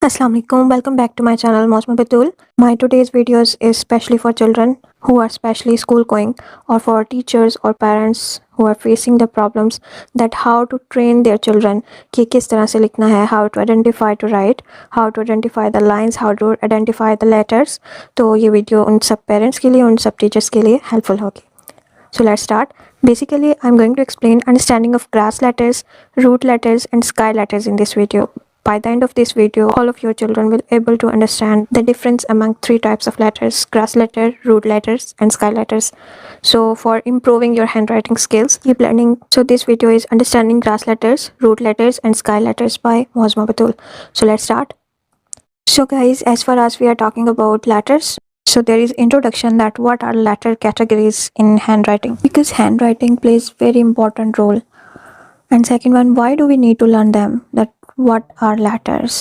Assalamu alaikum. Welcome back to my channel Mosma Batul. My today's videos is specially for children who are specially school going or for teachers or parents who are facing the problems that how to train their children कि किस तरह से लिखना है, how to identify to write, how to identify the lines, how to identify the letters. तो ये video उन सब पेरेंट्स के लिए, उन सब टीचर्स के लिए हेल्पफुल होगी. So let's start. Basically, I'm going to explain understanding of grass letters, root letters and sky letters in this video. By the end of this video, all of your children will be able to understand the difference among three types of letters: grass letter, root letters and sky letters. So for improving your handwriting skills, keep learning. So this video is understanding grass letters, root letters and sky letters by Mosma Batul. So let's start. So guys, as far as we are talking about letters, so there is introduction that what are letter categories in handwriting, because handwriting plays very important role. And second one, why do we need to learn them, that what are letters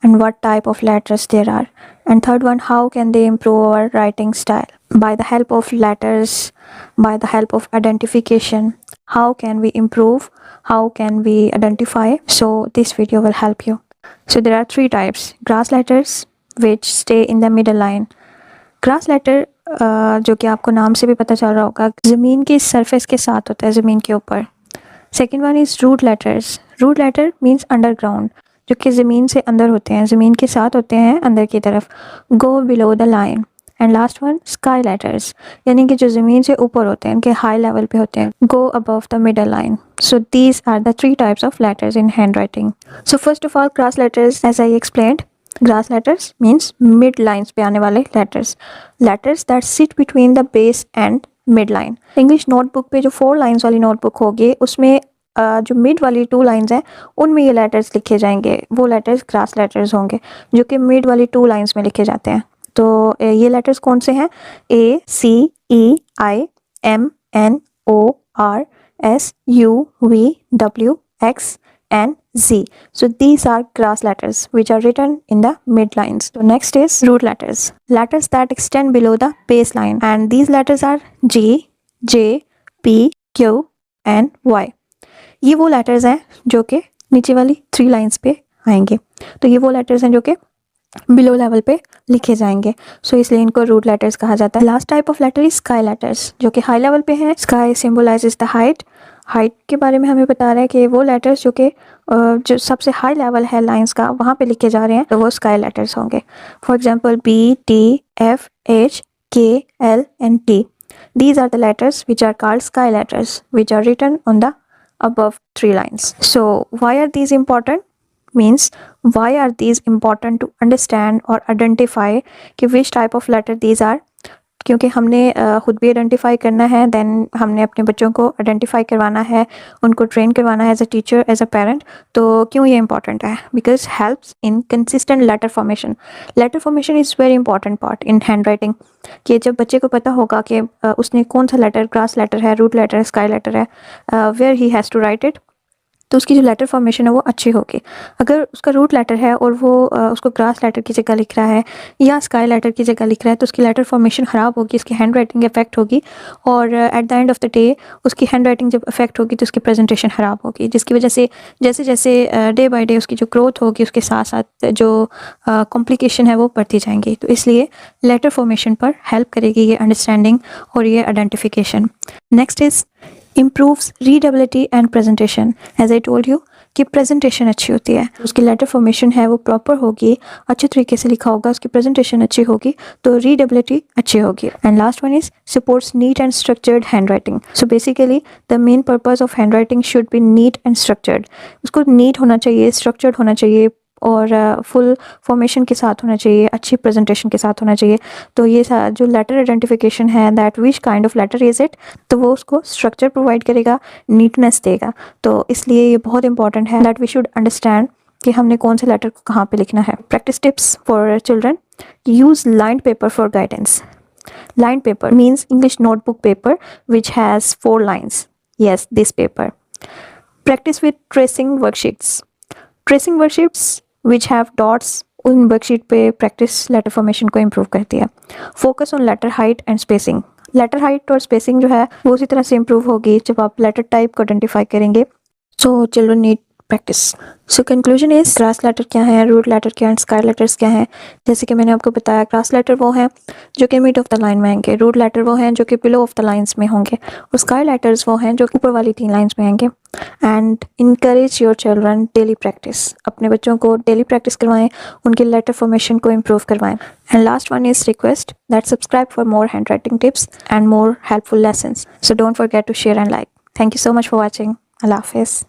and what type of letters there are. And third one, how can they improve our writing style by the help of letters, by the help of identification. How can we improve, how can we identify? So this video will help you. So there are three types: grass letters which stay in the middle line. Grass letter जो कि आपको नाम से भी पता चल रहा होगा, ज़मीन के सरफेस के साथ होता है, ज़मीन के ऊपर. Second one is root letters. Root letter means underground, जो कि ज़मीन से अंदर होते हैं, ज़मीन के साथ होते हैं अंदर की तरफ. Go below the line. And last one sky letters, यानी कि जो ज़मीन से ऊपर होते हैं, उनके हाई लेवल पे होते हैं. Go above the middle line. So these are the three types of letters in handwriting. So first of all grass letters, as I explained, grass letters means mid lines पे आने वाले letters, letters that sit between the base and mid line. English notebook पे जो 4 lines वाली notebook होगी, उसमें जो mid वाली 2 लाइन्स हैं उनमें ये लेटर्स लिखे जाएंगे. वो लेटर्स ग्रास लेटर्स होंगे जो कि मिड वाली 2 लाइन्स में लिखे जाते हैं. तो ये लेटर्स कौन से हैं? A, C, E, I, M, N, O, R, S, U, V, W, X and Z. So these are grass letters which are written in the mid lines. So next is root letters, letters that extend below the base line, and these letters are G, J, P, Q and Y. ये वो letters हैं जो कि नीचे वाली 3 lines पे आएंगे. तो ये वो letters हैं जो कि बिलो लेवल पे लिखे जाएंगे. सो इसलिए इनको रूट लेटर्स कहा जाता है. Last type of letter is sky letters, जो कि हाई लेवल पे हैं. Sky symbolizes the height. Height के बारे में हमें बता रहा है कि वो लेटर्स जो कि जो सबसे हाई लेवल है लाइंस का, वहाँ पे लिखे जा रहे हैं, तो वो स्काई लेटर्स होंगे. For example B, T, F, H, K, L and T. These are the letters which are called sky letters, which are written on the above 3 lines. So why are these important? Means why are these important to understand or identify कि which type of letter these are. क्योंकि हमने खुद भी identify करना है, then हमने अपने बच्चों को आइडेंटिफाई करवाना है, उनको ट्रेन करवाना है as a teacher, as a parent. तो क्यों ये इंपॉर्टेंट है? Because helps in consistent letter formation. Letter formation is very important part in handwriting. कि जब बच्चे को पता होगा कि उसने कौन सा लेटर, ग्रास लेटर है, रूट लेटर है, स्काई लेटर है, where he has to write it, तो उसकी जो लेटर फॉर्मेशन है वो अच्छी होगी. अगर उसका रूट लेटर है और वो उसको ग्रास लेटर की जगह लिख रहा है या स्काई लेटर की जगह लिख रहा है, तो उसकी लेटर फॉर्मेशन ख़राब होगी, उसकी हैंड राइटिंग इफेक्ट होगी, और at the end of the day उसकी हैंड राइटिंग जब इफेक्ट होगी तो उसकी प्रेजेंटेशन ख़राब होगी, जिसकी वजह से जैसे जैसे डे बाई डे उसकी जो ग्रोथ होगी, उसके साथ साथ जो कॉम्प्लिकेशन है वो बढ़ती जाएंगी. तो इसलिए लेटर फॉर्मेशन पर हेल्प करेगी ये अंडरस्टैंडिंग और ये identification. Next is improves readability and presentation. As I told you कि प्रेजेंटेशन अच्छी होती है, उसकी लेटर फॉर्मेशन है वो प्रॉपर होगी, अच्छे तरीके से लिखा होगा, उसकी प्रेजेंटेशन अच्छी होगी, तो रीडेबिलिटी अच्छी होगी. And last one is supports neat and structured hand writing. So basically the main purpose of hand writing should be neat and structured. उसको नीट होना चाहिए, स्ट्रक्चर्ड होना चाहिए और फुल फॉर्मेशन के साथ होना चाहिए, अच्छी प्रेजेंटेशन के साथ होना चाहिए. तो ये जो लेटर आइडेंटिफिकेशन है, that which kind of letter is it, तो वो उसको स्ट्रक्चर प्रोवाइड करेगा, नीटनेस देगा. तो इसलिए ये बहुत इंपॉर्टेंट है दैट वी शुड अंडरस्टैंड कि हमने कौन से लेटर को कहाँ पे लिखना है. Practice tips for children: use lined paper for guidance. Lined paper means English notebook paper which has 4 lines. Yes, this paper. Practice with tracing worksheets. Tracing worksheets which have dots, उन worksheet पे practice letter formation को improve करती है. Focus on letter height and spacing. Letter height और spacing जो है वो उसी तरह से इम्प्रूव होगी जब आप लेटर टाइप को आइडेंटिफाई करेंगे. So children need practice. So conclusion is grass letter क्या है, रूट लेटर क्या है, स्काई लेटर्स क्या है। जैसे कि मैंने आपको बताया, ग्रास लेटर वो हैं जो कि मिड ऑफ द लाइन में होंगे, रूट लेटर वो हैं जो कि बिलो ऑफ द लाइंस में होंगे, और स्काई लेटर्स वो हैं जो कि ऊपर वाली 3 लाइंस में होंगे। And encourage your children daily practice, अपने बच्चों को डेली प्रैक्टिस करवाएं, उनके लेटर फॉर्मेशन को इम्प्रूव करवाएं। And last one is request that subscribe for more hand writing tips and more helpful lessons. So don't forget to share and like. Thank you so much for watching. अल्लाह हाफिज़।